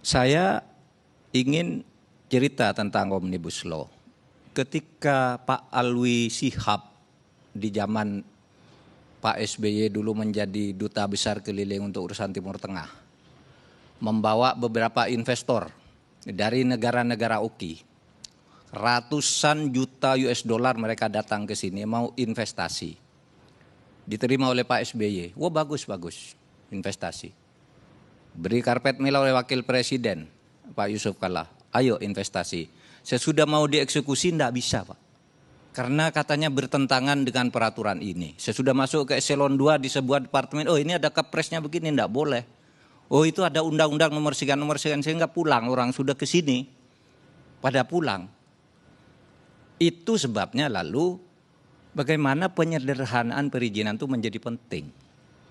Saya ingin cerita tentang Omnibus Law. Ketika Pak Alwi Shihab di zaman Pak SBY dulu menjadi duta besar keliling untuk urusan Timur Tengah, membawa beberapa investor dari negara-negara UKI, ratusan juta US dollar mereka datang ke sini mau investasi. Diterima oleh Pak SBY, wah bagus investasi. Beri karpet merah oleh Wakil Presiden Pak Yusuf Kalla, ayo investasi. Sesudah mau dieksekusi tidak bisa Pak, karena katanya bertentangan dengan peraturan ini. Sesudah masuk ke eselon 2 di sebuah departemen, oh ini ada kepresnya begini, tidak boleh. Oh itu ada undang-undang nomor sekian, sehingga pulang, orang sudah ke sini pada pulang. Itu sebabnya lalu bagaimana penyederhanaan perizinan itu menjadi penting.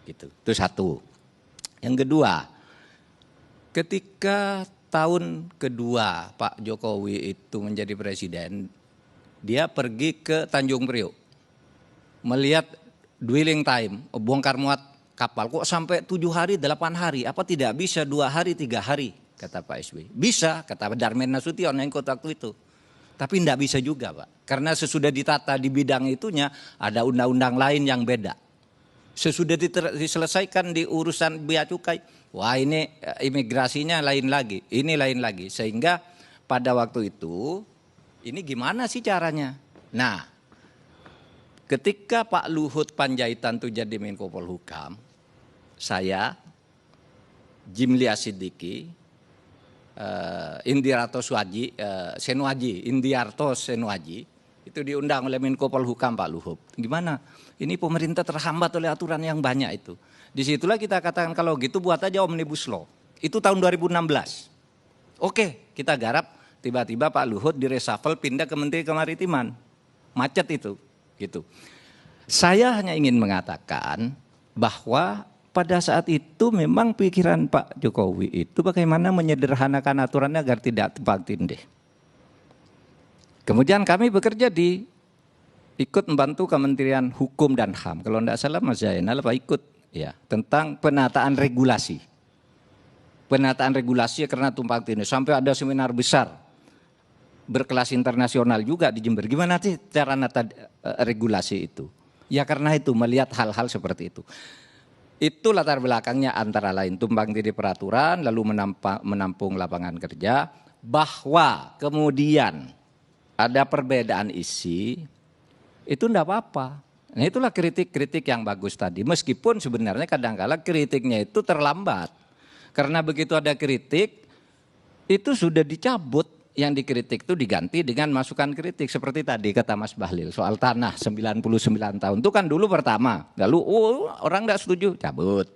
Gitu. Itu satu. Yang kedua, ketika tahun kedua Pak Jokowi itu menjadi presiden, dia pergi ke Tanjung Priok, melihat dwelling time, bongkar muat kapal, kok sampai 7 hari, 8 hari, apa tidak bisa 2 hari, 3 hari, kata Pak SBY. Bisa, kata Darmin Nasution yang ikut waktu itu. Tapi tidak bisa juga Pak, karena sesudah ditata di bidang itunya ada undang-undang lain yang beda. Sesudah diselesaikan di urusan bea cukai, wah ini imigrasinya lain lagi, ini lain lagi. Sehingga pada waktu itu, ini gimana sih caranya? Nah, ketika Pak Luhut Panjaitan itu jadi Menko Polhukam, saya, Jimli Asidiki, Indiarto Senuaji, itu diundang oleh Menko Polhukam Pak Luhut. Gimana? Ini pemerintah terhambat oleh aturan yang banyak itu. Disitulah kita katakan kalau gitu buat aja Omnibus Law. Itu tahun 2016. Oke, kita garap. Tiba-tiba Pak Luhut direshuffle pindah ke Menteri Kemaritiman. Macet itu. Gitu. Saya hanya ingin mengatakan bahwa pada saat itu memang pikiran Pak Jokowi itu bagaimana menyederhanakan aturannya agar tidak tumpang tindih. Kemudian kami bekerja ikut membantu Kementerian Hukum dan HAM. Kalau tidak salah Mas Zainal Pak ikut ya, tentang penataan regulasi. Penataan regulasi karena tumpang tindih. Sampai ada seminar besar berkelas internasional juga di Jember. Gimana sih cara nata regulasi itu? Ya karena itu melihat hal-hal seperti itu. Itu latar belakangnya antara lain tumpang tindih peraturan, lalu menampung lapangan kerja, bahwa kemudian ada perbedaan isi, itu enggak apa-apa. Nah itulah kritik-kritik yang bagus tadi. Meskipun sebenarnya kadang-kala kritiknya itu terlambat. Karena begitu ada kritik, itu sudah dicabut. Yang dikritik itu diganti dengan masukan kritik. Seperti tadi kata Mas Bahlil, soal tanah 99 tahun. Itu kan dulu pertama. Lalu orang enggak setuju, cabut.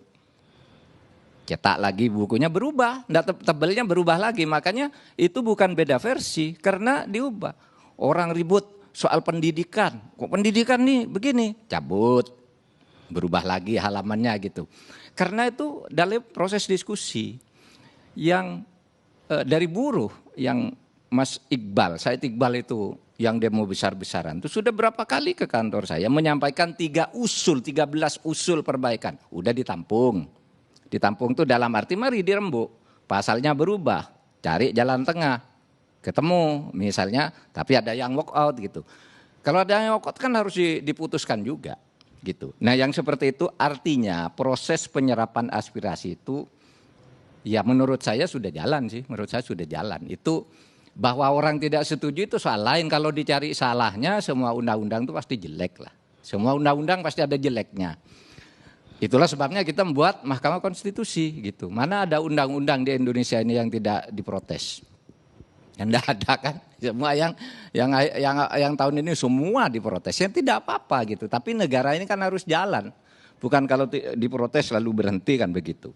Cetak lagi bukunya berubah, tebelnya berubah lagi. Makanya itu bukan beda versi, karena diubah. Orang ribut soal pendidikan, kok pendidikan nih begini, cabut, berubah lagi halamannya gitu. Karena itu dalam proses diskusi yang dari buruh, yang Mas Iqbal, Said Iqbal itu yang demo besar-besaran, itu sudah berapa kali ke kantor saya menyampaikan 13 usul perbaikan, udah ditampung. Ditampung itu dalam arti mari dirembuk, pasalnya berubah, cari jalan tengah. Ketemu misalnya, tapi ada yang walk out gitu. Kalau ada yang walk out kan harus diputuskan juga gitu. Nah yang seperti itu artinya proses penyerapan aspirasi itu ya menurut saya sudah jalan sih. Menurut saya sudah jalan. Itu bahwa orang tidak setuju itu soal lain. Kalau dicari salahnya semua undang-undang itu pasti jelek lah. Semua undang-undang pasti ada jeleknya. Itulah sebabnya kita membuat Mahkamah Konstitusi gitu. Mana ada undang-undang di Indonesia ini yang tidak diprotes? Yang tidak ada kan, semua yang tahun ini semua diprotes, ya tidak apa-apa gitu. Tapi negara ini kan harus jalan, bukan kalau diprotes lalu berhenti kan begitu.